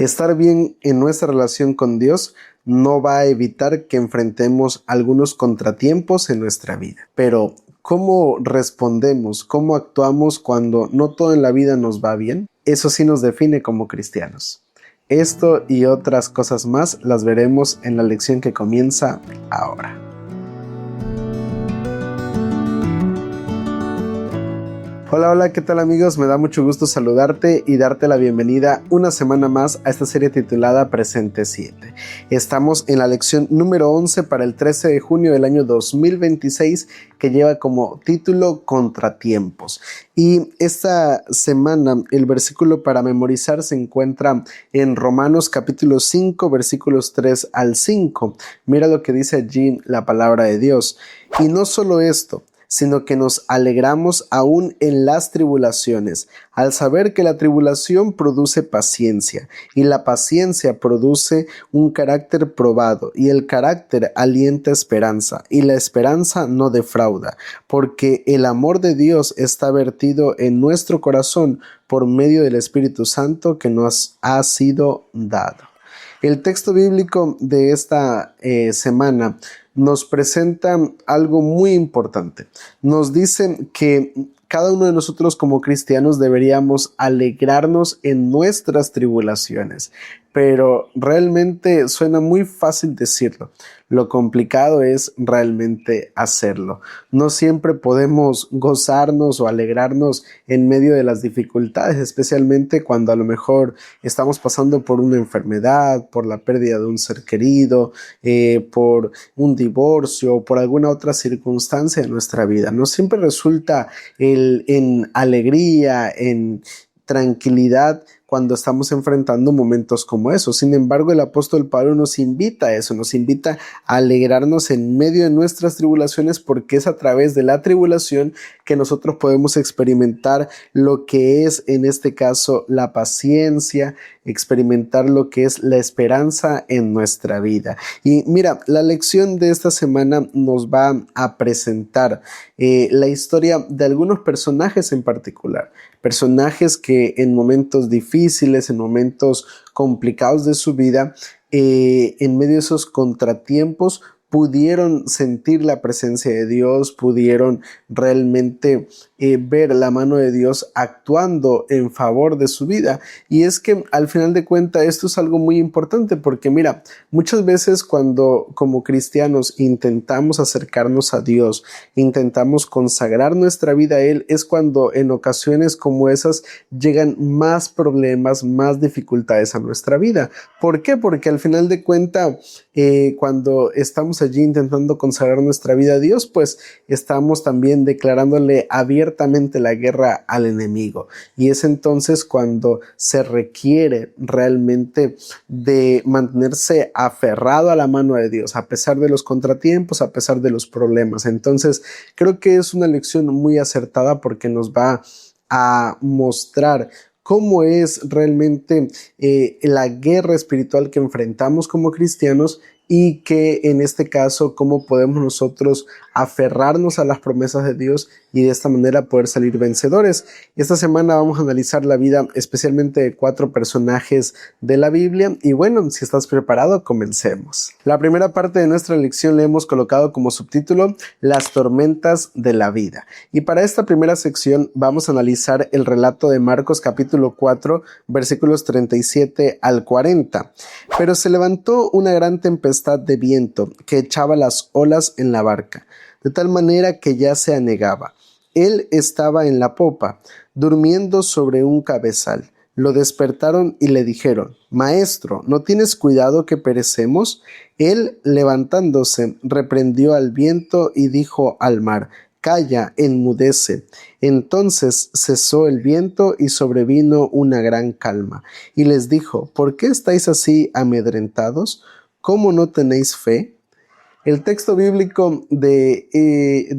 Estar bien en nuestra relación con Dios no va a evitar que enfrentemos algunos contratiempos en nuestra vida. Pero, ¿cómo respondemos? ¿Cómo actuamos cuando no todo en la vida nos va bien? Eso sí nos define como cristianos. Esto y otras cosas más las veremos en la lección que comienza ahora. Hola, ¿qué tal amigos? Me da mucho gusto saludarte y darte la bienvenida una semana más a esta serie titulada Presente 7. Estamos en la lección número 11 para el 13 de junio del año 2026 que lleva como título Contratiempos. Y esta semana el versículo para memorizar se encuentra en Romanos capítulo 5 versículos 3 al 5. Mira lo que dice allí la palabra de Dios. Y no solo esto, sino que nos alegramos aún en las tribulaciones, al saber que la tribulación produce paciencia, y la paciencia produce un carácter probado, y el carácter alienta esperanza, y la esperanza no defrauda, porque el amor de Dios está vertido en nuestro corazón por medio del Espíritu Santo que nos ha sido dado. El texto bíblico de esta semana nos presenta algo muy importante. Nos dice que cada uno de nosotros como cristianos deberíamos alegrarnos en nuestras tribulaciones, pero realmente suena muy fácil decirlo. Lo complicado es realmente hacerlo. No siempre podemos gozarnos o alegrarnos en medio de las dificultades, especialmente cuando a lo mejor estamos pasando por una enfermedad, por la pérdida de un ser querido, por un divorcio, por alguna otra circunstancia de nuestra vida. No siempre resulta en alegría, en tranquilidad cuando estamos enfrentando momentos como esos. Sin embargo, el apóstol Pablo nos invita a eso, nos invita a alegrarnos en medio de nuestras tribulaciones, porque es a través de la tribulación que nosotros podemos experimentar lo que es, en este caso, la paciencia, experimentar lo que es la esperanza en nuestra vida. Y mira, la lección de esta semana nos va a presentar la historia de algunos personajes en particular. Personajes que en momentos difíciles, en momentos complicados de su vida, en medio de esos contratiempos, pudieron sentir la presencia de Dios, pudieron realmente ver la mano de Dios actuando en favor de su vida. Y es que al final de cuentas esto es algo muy importante, porque mira, muchas veces cuando como cristianos intentamos acercarnos a Dios, intentamos consagrar nuestra vida a Él, es cuando en ocasiones como esas llegan más problemas, más dificultades a nuestra vida. ¿Por qué? Porque al final de cuentas cuando estamos allí intentando consagrar nuestra vida a Dios, pues estamos también declarándole abiertamente la guerra al enemigo. Y es entonces cuando se requiere realmente de mantenerse aferrado a la mano de Dios, a pesar de los contratiempos, a pesar de los problemas. Entonces, creo que es una lección muy acertada porque nos va a mostrar cómo es realmente la guerra espiritual que enfrentamos como cristianos, y que en este caso cómo podemos nosotros aferrarnos a las promesas de Dios y de esta manera poder salir vencedores. Esta semana vamos a analizar la vida especialmente de 4 personajes de la Biblia, y bueno, si estás preparado, comencemos. La primera parte de nuestra lección le hemos colocado como subtítulo Las tormentas de la vida, y para esta primera sección vamos a analizar el relato de Marcos capítulo 4 versículos 37 al 40. Pero se levantó una gran tempestad de viento que echaba las olas en la barca, de tal manera que ya se anegaba. Él estaba en la popa, durmiendo sobre un cabezal. Lo despertaron y le dijeron: «Maestro, ¿no tienes cuidado que perecemos?» Él, levantándose, reprendió al viento y dijo al mar: «Calla, enmudece». Entonces cesó el viento y sobrevino una gran calma. Y les dijo: «¿Por qué estáis así amedrentados? ¿Cómo no tenéis fe?». El texto bíblico de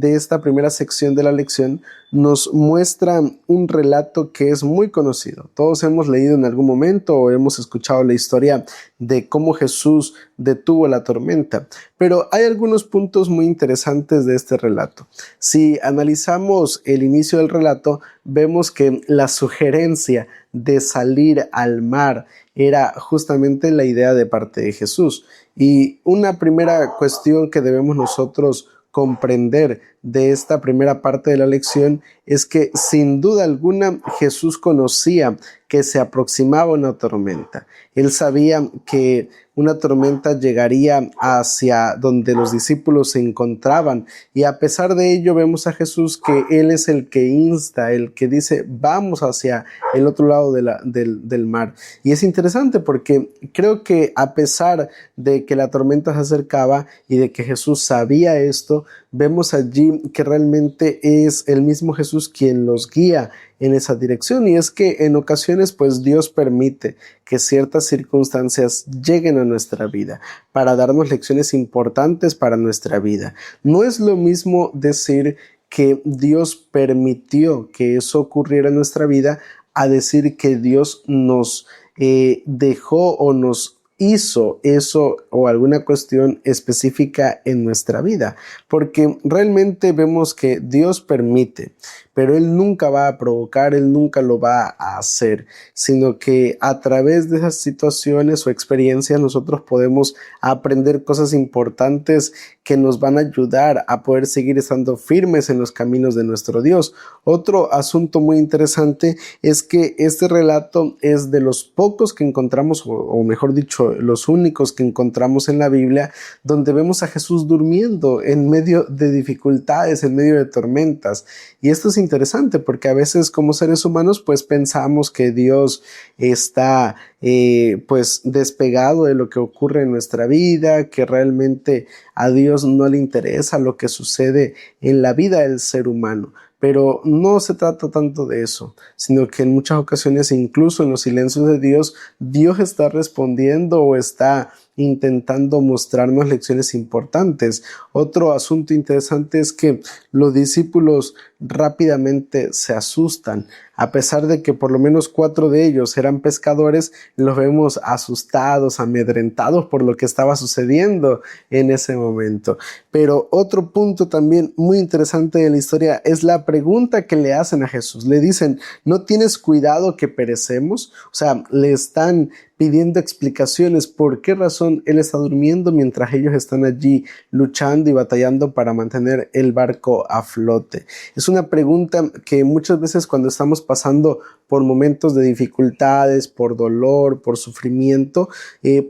esta primera sección de la lección nos muestra un relato que es muy conocido. Todos hemos leído en algún momento o hemos escuchado la historia de cómo Jesús detuvo la tormenta. Pero hay algunos puntos muy interesantes de este relato. Si analizamos el inicio del relato, vemos que la sugerencia de salir al mar era justamente la idea de parte de Jesús. Y una primera cuestión que debemos nosotros comprender de esta primera parte de la lección es que sin duda alguna Jesús conocía que se aproximaba una tormenta. Él sabía que una tormenta llegaría hacia donde los discípulos se encontraban, y a pesar de ello vemos a Jesús que Él es el que insta, el que dice vamos hacia el otro lado del mar. Y es interesante porque creo que a pesar de que la tormenta se acercaba y de que Jesús sabía esto, vemos allí que realmente es el mismo Jesús quien los guía en esa dirección. Y es que en ocasiones pues Dios permite que ciertas circunstancias lleguen a nuestra vida para darnos lecciones importantes para nuestra vida. No es lo mismo decir que Dios permitió que eso ocurriera en nuestra vida a decir que Dios nos dejó o nos hizo eso o alguna cuestión específica en nuestra vida, porque realmente vemos que Dios permite, pero Él nunca va a provocar, Él nunca lo va a hacer, sino que a través de esas situaciones o experiencias nosotros podemos aprender cosas importantes que nos van a ayudar a poder seguir estando firmes en los caminos de nuestro Dios. Otro asunto muy interesante es que este relato es de los pocos que encontramos, o mejor dicho, los únicos que encontramos en la Biblia, donde vemos a Jesús durmiendo en medio de dificultades, en medio de tormentas. Y esto es interesante porque a veces como seres humanos pues pensamos que Dios está pues despegado de lo que ocurre en nuestra vida, que realmente a Dios no le interesa lo que sucede en la vida del ser humano. Pero no se trata tanto de eso, sino que en muchas ocasiones, incluso en los silencios de Dios, Dios está respondiendo o está intentando mostrarnos lecciones importantes. Otro asunto interesante es que los discípulos rápidamente se asustan. A pesar de que por lo menos 4 de ellos eran pescadores, los vemos asustados, amedrentados por lo que estaba sucediendo en ese momento. Pero otro punto también muy interesante de la historia es la pregunta que le hacen a Jesús. Le dicen, ¿no tienes cuidado que perecemos? O sea, le están pidiendo explicaciones por qué razón Él está durmiendo mientras ellos están allí luchando y batallando para mantener el barco a flote. Es una pregunta que muchas veces cuando estamos pasando por momentos de dificultades, por dolor, por sufrimiento,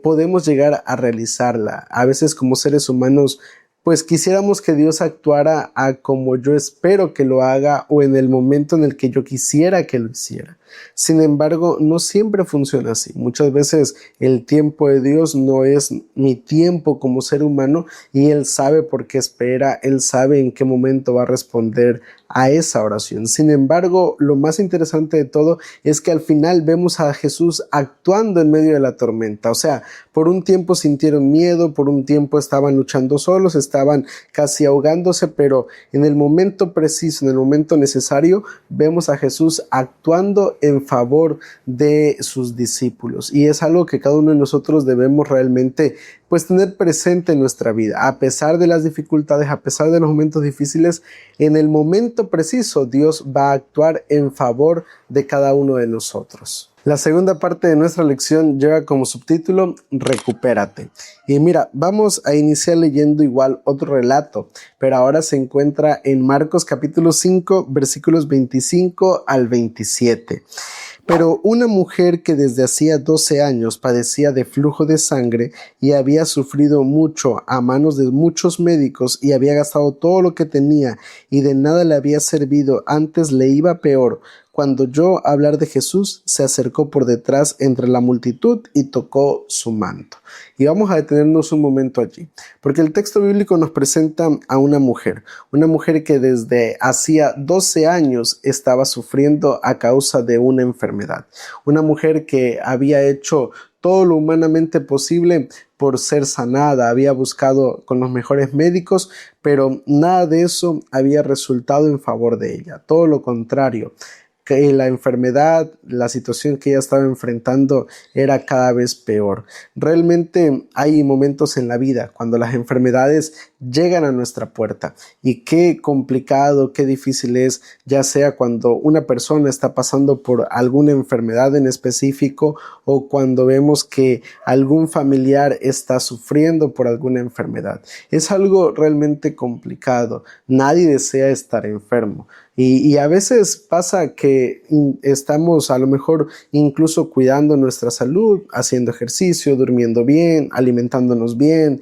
podemos llegar a realizarla. A veces como seres humanos pues quisiéramos que Dios actuara a como yo espero que lo haga o en el momento en el que yo quisiera que lo hiciera. Sin embargo, no siempre funciona así. Muchas veces el tiempo de Dios no es mi tiempo como ser humano y Él sabe por qué espera, Él sabe en qué momento va a responder a esa oración. Sin embargo, lo más interesante de todo es que al final vemos a Jesús actuando en medio de la tormenta. O sea, por un tiempo sintieron miedo, por un tiempo estaban luchando solos, estaban casi ahogándose, pero en el momento preciso, en el momento necesario, vemos a Jesús actuando en favor de sus discípulos. Y es algo que cada uno de nosotros debemos realmente pues tener presente en nuestra vida. A pesar de las dificultades, a pesar de los momentos difíciles, en el momento preciso Dios va a actuar en favor de cada uno de nosotros. La segunda parte de nuestra lección lleva como subtítulo Recupérate. Y mira, vamos a iniciar leyendo igual otro relato, pero ahora se encuentra en Marcos capítulo 5, versículos 25 al 27. Pero una mujer que desde hacía 12 años padecía de flujo de sangre y había sufrido mucho a manos de muchos médicos y había gastado todo lo que tenía y de nada le había servido, antes le iba peor, cuando oyó hablar de Jesús, se acercó por detrás entre la multitud y tocó su manto. Y vamos a detenernos un momento allí, porque el texto bíblico nos presenta a una mujer que desde hacía 12 años estaba sufriendo a causa de una enfermedad. Una mujer que había hecho todo lo humanamente posible por ser sanada, había buscado con los mejores médicos, pero nada de eso había resultado en favor de ella, todo lo contrario. que la enfermedad, la situación que ella estaba enfrentando era cada vez peor. Realmente hay momentos en la vida cuando las enfermedades llegan a nuestra puerta y qué complicado, qué difícil es, ya sea cuando una persona está pasando por alguna enfermedad en específico o cuando vemos que algún familiar está sufriendo por alguna enfermedad. Es algo realmente complicado. Nadie desea estar enfermo. Y a veces pasa que estamos a lo mejor incluso cuidando nuestra salud, haciendo ejercicio, durmiendo bien, alimentándonos bien,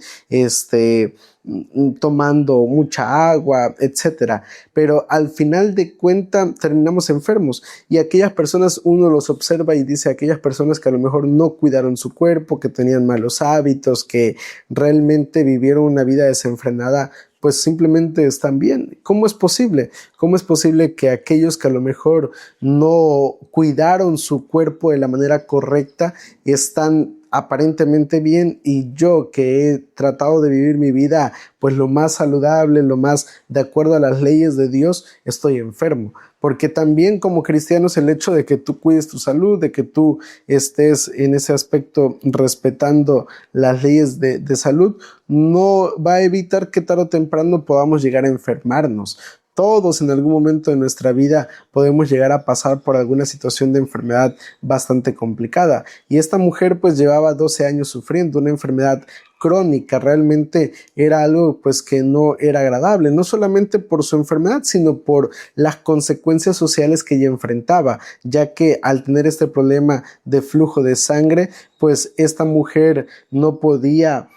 tomando mucha agua, etcétera. Pero al final de cuentas terminamos enfermos y aquellas personas uno los observa y dice aquellas personas que a lo mejor no cuidaron su cuerpo, que tenían malos hábitos, que realmente vivieron una vida desenfrenada, pues simplemente están bien. ¿Cómo es posible? ¿Cómo es posible que aquellos que a lo mejor no cuidaron su cuerpo de la manera correcta están aparentemente bien y yo que he tratado de vivir mi vida pues lo más saludable, lo más de acuerdo a las leyes de Dios, estoy enfermo? Porque también como cristianos el hecho de que tú cuides tu salud, de que tú estés en ese aspecto respetando las leyes de salud, no va a evitar que tarde o temprano podamos llegar a enfermarnos. Todos en algún momento de nuestra vida podemos llegar a pasar por alguna situación de enfermedad bastante complicada. Y esta mujer pues llevaba 12 años sufriendo una enfermedad crónica. Realmente era algo pues que no era agradable, no solamente por su enfermedad, sino por las consecuencias sociales que ella enfrentaba, ya que al tener este problema de flujo de sangre, pues esta mujer no podía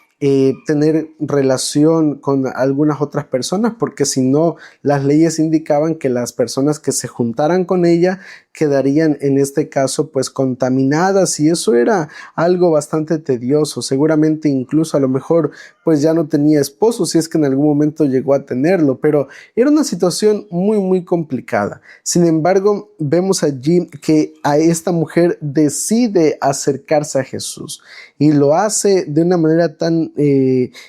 tener relación con algunas otras personas, porque si no, las leyes indicaban que las personas que se juntaran con ella quedarían en este caso pues contaminadas y eso era algo bastante tedioso. Seguramente incluso a lo mejor pues ya no tenía esposo si es que en algún momento llegó a tenerlo, pero era una situación muy complicada. Sin embargo, vemos allí que a esta mujer decide acercarse a Jesús y lo hace de una manera tan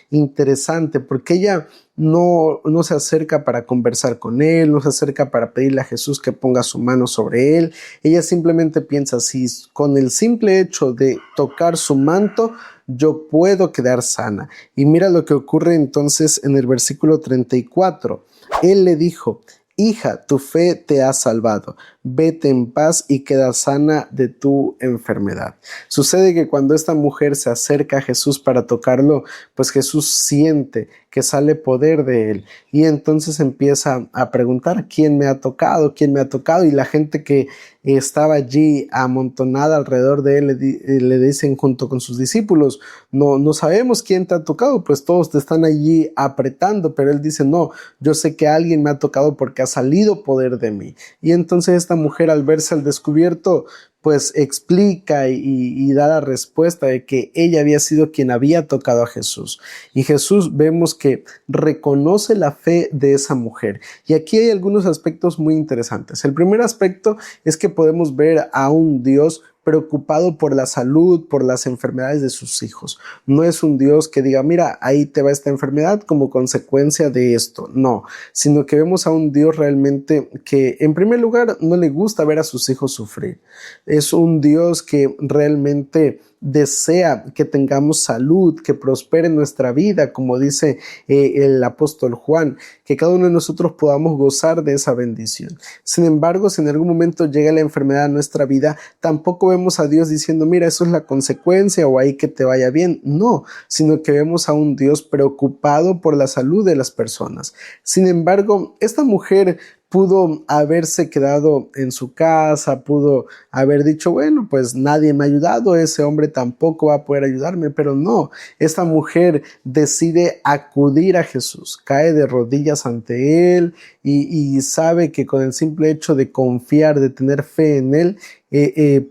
interesante, porque ella no se acerca para conversar con él, no se acerca para pedirle a Jesús que ponga su mano sobre él. Ella simplemente piensa, si con el simple hecho de tocar su manto yo puedo quedar sana. Y mira lo que ocurre entonces en el versículo 34. Él le dijo: hija, tu fe te ha salvado, vete en paz y queda sana de tu enfermedad. Sucede que cuando esta mujer se acerca a Jesús para tocarlo, pues Jesús siente que sale poder de él y entonces empieza a preguntar: ¿quién me ha tocado? ¿Quién me ha tocado? Y la gente que estaba allí amontonada alrededor de él le dicen junto con sus discípulos: no sabemos quién te ha tocado, pues todos te están allí apretando. Pero él dice: no, yo sé que alguien me ha tocado porque ha salido poder de mí. Y entonces esta mujer, al verse al descubierto, pues explica y da la respuesta de que ella había sido quien había tocado a Jesús. Y Jesús vemos que reconoce la fe de esa mujer. Y aquí hay algunos aspectos muy interesantes. El primer aspecto es que podemos ver a un Dios preocupado por la salud, por las enfermedades de sus hijos. No es un Dios que diga: mira, ahí te va esta enfermedad como consecuencia de esto. No, sino que vemos a un Dios realmente que en primer lugar no le gusta ver a sus hijos sufrir. Es un Dios que realmente desea que tengamos salud, que prospere nuestra vida, como dice el apóstol Juan, que cada uno de nosotros podamos gozar de esa bendición. Sin embargo, si en algún momento llega la enfermedad a nuestra vida, tampoco vemos a Dios diciendo: mira, eso es la consecuencia o ahí que te vaya bien. No, sino que vemos a un Dios preocupado por la salud de las personas. Sin embargo, esta mujer pudo haberse quedado en su casa, pudo haber dicho: bueno, pues nadie me ha ayudado, ese hombre tampoco va a poder ayudarme. Pero no, esta mujer decide acudir a Jesús, cae de rodillas ante él y sabe que con el simple hecho de confiar, de tener fe en él,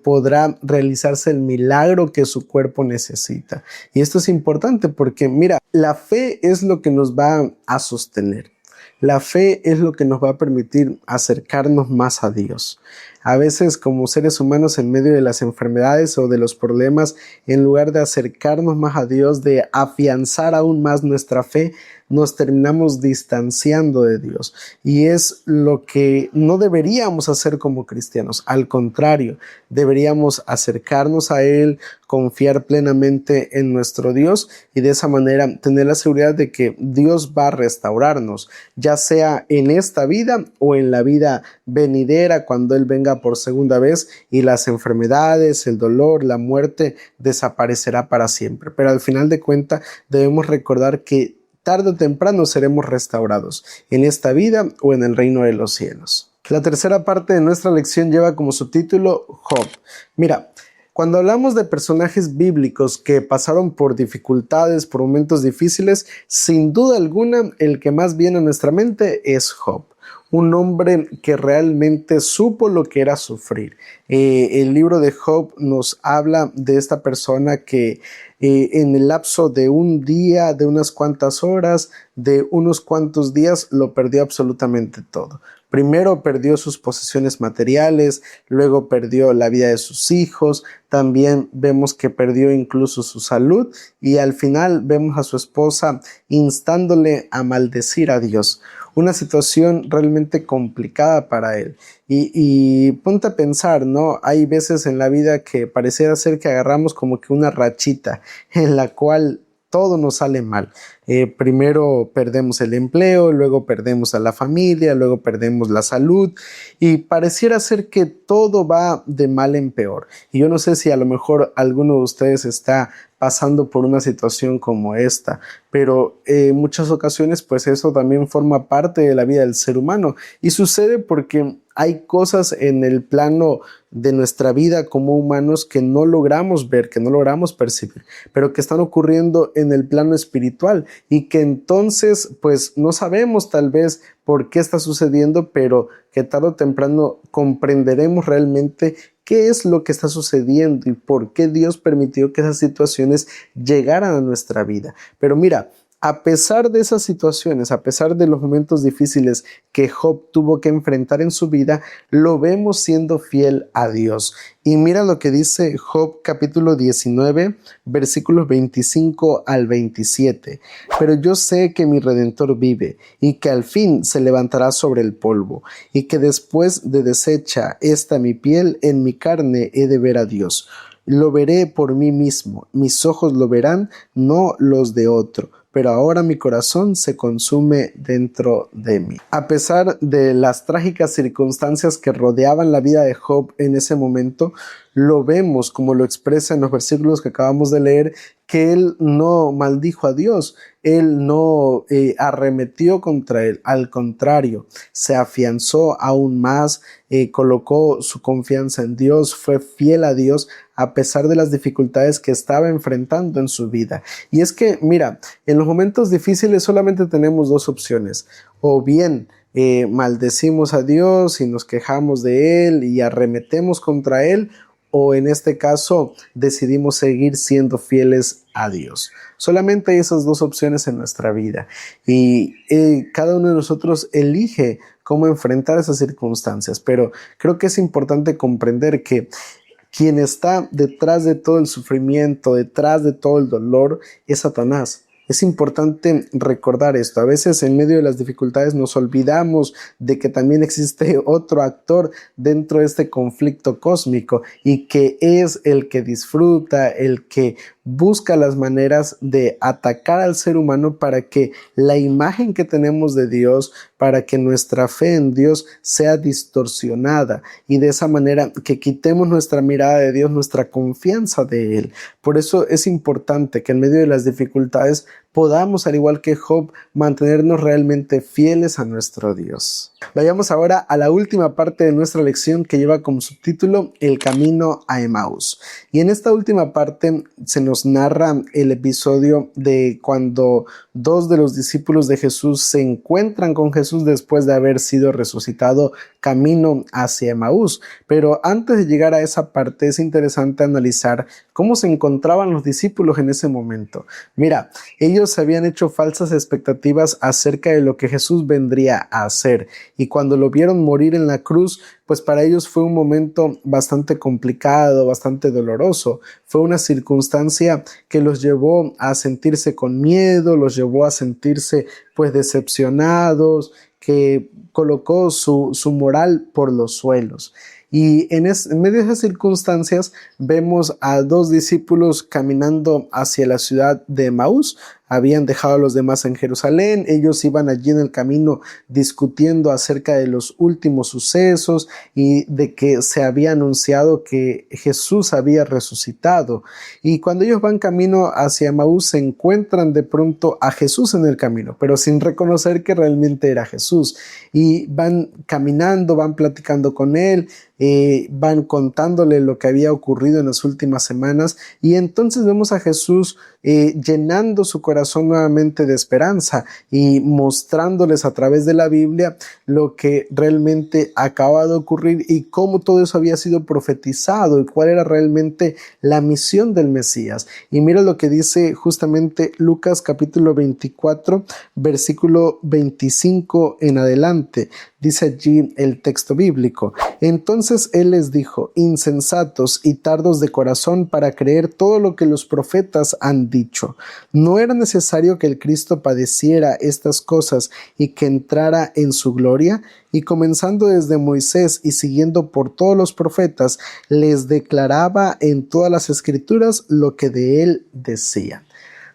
podrá realizarse el milagro que su cuerpo necesita. Y esto es importante porque, mira, la fe es lo que nos va a sostener. La fe es lo que nos va a permitir acercarnos más a Dios. A veces como seres humanos en medio de las enfermedades o de los problemas, en lugar de acercarnos más a Dios, de afianzar aún más nuestra fe, nos terminamos distanciando de Dios. Y es lo que no deberíamos hacer como cristianos. Al contrario, deberíamos acercarnos a Él, confiar plenamente en nuestro Dios y de esa manera tener la seguridad de que Dios va a restaurarnos, ya sea en esta vida o en la vida venidera cuando Él venga por segunda vez y las enfermedades, el dolor, la muerte desaparecerá para siempre. Pero al final de cuentas debemos recordar que tarde o temprano seremos restaurados, en esta vida o en el reino de los cielos. La tercera parte de nuestra lección lleva como subtítulo Job. Mira, cuando hablamos de personajes bíblicos que pasaron por dificultades, por momentos difíciles, sin duda alguna el que más viene a nuestra mente es Job. Un hombre que realmente supo lo que era sufrir. El libro de Job nos habla de esta persona que en el lapso de un día, de unas cuantas horas, de unos cuantos días, lo perdió absolutamente todo. Primero perdió sus posesiones materiales, luego perdió la vida de sus hijos, también vemos que perdió incluso su salud y al final vemos a su esposa instándole a maldecir a Dios. Una situación realmente complicada para él. Y ponte a pensar, ¿no? Hay veces en la vida que pareciera ser que agarramos como que una rachita en la cual todo nos sale mal. Primero perdemos el empleo, luego perdemos a la familia, luego perdemos la salud y pareciera ser que todo va de mal en peor. Y yo no sé si a lo mejor alguno de ustedes está pasando por una situación como esta, pero en muchas ocasiones pues eso también forma parte de la vida del ser humano y sucede porque hay cosas en el plano de nuestra vida como humanos que no logramos ver, que no logramos percibir, pero que están ocurriendo en el plano espiritual y que entonces pues no sabemos tal vez por qué está sucediendo, pero que tarde o temprano comprenderemos realmente qué es lo que está sucediendo y por qué Dios permitió que esas situaciones llegaran a nuestra vida. Pero mira, a pesar de esas situaciones, a pesar de los momentos difíciles que Job tuvo que enfrentar en su vida, lo vemos siendo fiel a Dios. Y mira lo que dice Job capítulo 19, versículos 25 al 27. Pero yo sé que mi Redentor vive y que al fin se levantará sobre el polvo y que después de deshecha esta mi piel, en mi carne he de ver a Dios. Lo veré por mí mismo, mis ojos lo verán, no los de otro. Pero ahora mi corazón se consume dentro de mí. A pesar de las trágicas circunstancias que rodeaban la vida de Job en ese momento, lo vemos como lo expresa en los versículos que acabamos de leer, que él no maldijo a Dios, él no arremetió contra él, al contrario, se afianzó aún más, colocó su confianza en Dios, fue fiel a Dios a pesar de las dificultades que estaba enfrentando en su vida. Y es que, mira, en los momentos difíciles solamente tenemos dos opciones, o bien maldecimos a Dios y nos quejamos de Él y arremetemos contra Él, o en este caso decidimos seguir siendo fieles a Dios. Solamente hay esas dos opciones en nuestra vida y cada uno de nosotros elige cómo enfrentar esas circunstancias, pero creo que es importante comprender que quien está detrás de todo el sufrimiento, detrás de todo el dolor, es Satanás. Es importante recordar esto. A veces en medio de las dificultades nos olvidamos de que también existe otro actor dentro de este conflicto cósmico y que es el que disfruta, el que busca las maneras de atacar al ser humano para que la imagen que tenemos de Dios, para que nuestra fe en Dios sea distorsionada y de esa manera que quitemos nuestra mirada de Dios, nuestra confianza de Él. Por eso es importante que en medio de las dificultades podamos, al igual que Job, mantenernos realmente fieles a nuestro Dios. Vayamos ahora a la última parte de nuestra lección que lleva como subtítulo El camino a Emaús. Y en esta última parte se nos narra el episodio de cuando dos de los discípulos de Jesús se encuentran con Jesús después de haber sido resucitado camino hacia Emaús. Pero antes de llegar a esa parte es interesante analizar ¿Cómo se encontraban los discípulos en ese momento? Mira, ellos habían hecho falsas expectativas acerca de lo que Jesús vendría a hacer, y cuando lo vieron morir en la cruz, pues para ellos fue un momento bastante complicado, bastante doloroso. Fue una circunstancia que los llevó a sentirse con miedo, los llevó a sentirse pues decepcionados, que colocó su moral por los suelos. Y en medio de esas circunstancias vemos a dos discípulos caminando hacia la ciudad de Emaús. Habían dejado a los demás en Jerusalén, ellos iban allí en el camino discutiendo acerca de los últimos sucesos y de que se había anunciado que Jesús había resucitado. Y cuando ellos van camino hacia Emaús, se encuentran de pronto a Jesús en el camino, pero sin reconocer que realmente era Jesús. Y van caminando, van platicando con él, van contándole lo que había ocurrido en las últimas semanas, y entonces vemos a Jesús llenando su corazón nuevamente de esperanza y mostrándoles a través de la Biblia lo que realmente acaba de ocurrir y cómo todo eso había sido profetizado y cuál era realmente la misión del Mesías. Y mira lo que dice justamente Lucas capítulo 24, versículo 25 en adelante. Dice allí el texto bíblico: entonces él les dijo: insensatos y tardos de corazón para creer todo lo que los profetas han dicho. ¿No era necesario que el Cristo padeciera estas cosas y que entrara en su gloria? Y comenzando desde Moisés y siguiendo por todos los profetas, les declaraba en todas las escrituras lo que de él decían.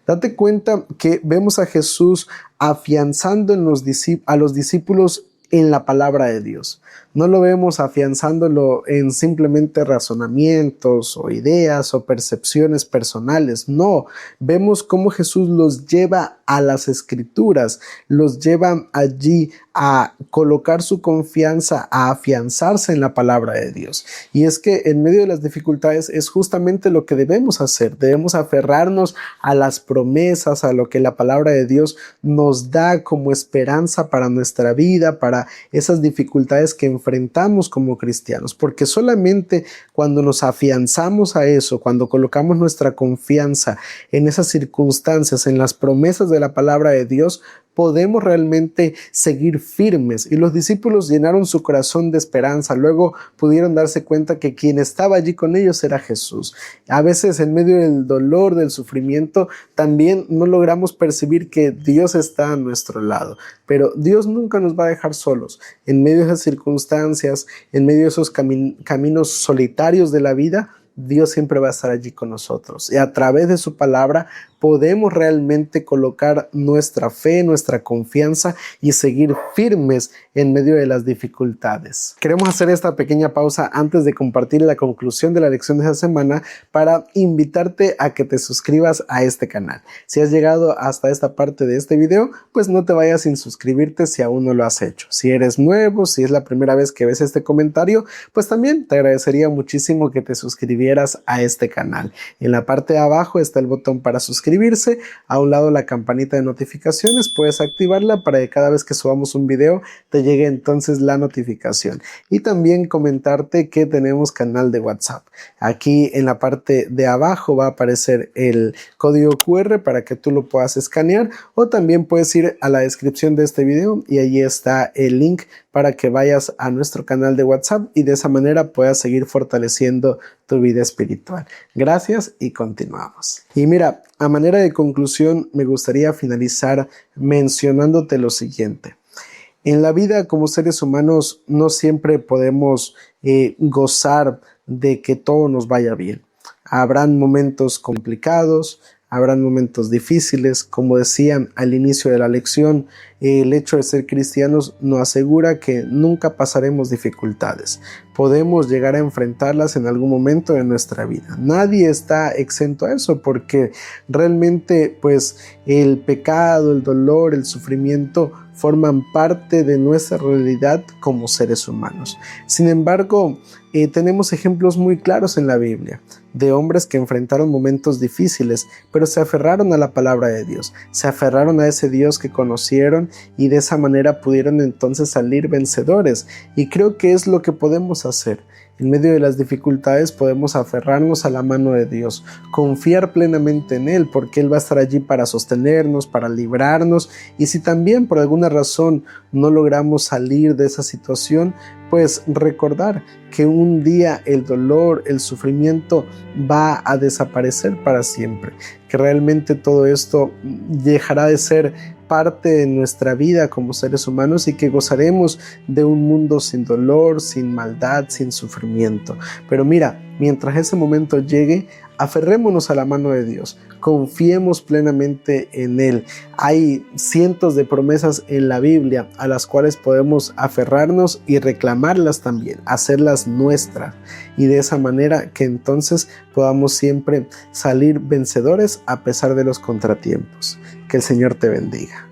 Date cuenta que vemos a Jesús afianzando a los discípulos en la palabra de Dios. No lo vemos afianzándolo en simplemente razonamientos o ideas o percepciones personales. No, vemos cómo Jesús los lleva a las escrituras, los lleva allí a colocar su confianza, a afianzarse en la palabra de Dios. Y es que en medio de las dificultades es justamente lo que debemos hacer. Debemos aferrarnos a las promesas, a lo que la palabra de Dios nos da como esperanza para nuestra vida, para esas dificultades que enfrentamos como cristianos, porque solamente cuando nos afianzamos a eso, cuando colocamos nuestra confianza en esas circunstancias, en las promesas de la palabra de Dios, podemos realmente seguir firmes. Y los discípulos llenaron su corazón de esperanza. Luego pudieron darse cuenta que quien estaba allí con ellos era Jesús. A veces en medio del dolor, del sufrimiento, también no logramos percibir que Dios está a nuestro lado. Pero Dios nunca nos va a dejar solos. En medio de esas circunstancias, en medio de esos caminos solitarios de la vida, Dios siempre va a estar allí con nosotros. Y a través de su palabra podemos realmente colocar nuestra fe, nuestra confianza y seguir firmes en medio de las dificultades. Queremos hacer esta pequeña pausa antes de compartir la conclusión de la lección de esta semana para invitarte a que te suscribas a este canal. Si has llegado hasta esta parte de este video, pues no te vayas sin suscribirte si aún no lo has hecho. Si eres nuevo, si es la primera vez que ves este comentario, pues también te agradecería muchísimo que te suscribieras a este canal. En la parte de abajo está el botón para suscribirse. A un lado la campanita de notificaciones, puedes activarla para que cada vez que subamos un video te llegue entonces la notificación. Y también comentarte que tenemos canal de WhatsApp. Aquí en la parte de abajo va a aparecer el código QR para que tú lo puedas escanear, o también puedes ir a la descripción de este video y allí está el link para que vayas a nuestro canal de WhatsApp y de esa manera puedas seguir fortaleciendo tu vida espiritual. Gracias y continuamos. Y mira, a manera de conclusión, me gustaría finalizar mencionándote lo siguiente. En la vida como seres humanos no siempre podemos gozar de que todo nos vaya bien. Habrán momentos complicados, habrán momentos difíciles. Como decían al inicio de la lección, el hecho de ser cristianos nos asegura que nunca pasaremos dificultades. Podemos llegar a enfrentarlas en algún momento de nuestra vida. Nadie está exento a eso, porque realmente pues el pecado, el dolor, el sufrimiento forman parte de nuestra realidad como seres humanos. Sin embargo, tenemos ejemplos muy claros en la Biblia de hombres que enfrentaron momentos difíciles, pero se aferraron a la palabra de Dios, se aferraron a ese Dios que conocieron y de esa manera pudieron entonces salir vencedores. Y creo que es lo que podemos hacer. En medio de las dificultades podemos aferrarnos a la mano de Dios, confiar plenamente en Él, porque Él va a estar allí para sostenernos, para librarnos, y si también por alguna razón no logramos salir de esa situación, pues recordar que un día el dolor, el sufrimiento va a desaparecer para siempre, que realmente todo esto dejará de ser parte de nuestra vida como seres humanos y que gozaremos de un mundo sin dolor, sin maldad, sin sufrimiento. Pero mira, mientras ese momento llegue, aferrémonos a la mano de Dios, confiemos plenamente en Él. Hay cientos de promesas en la Biblia a las cuales podemos aferrarnos y reclamarlas también, hacerlas nuestras, y de esa manera que entonces podamos siempre salir vencedores a pesar de los contratiempos. Que el Señor te bendiga.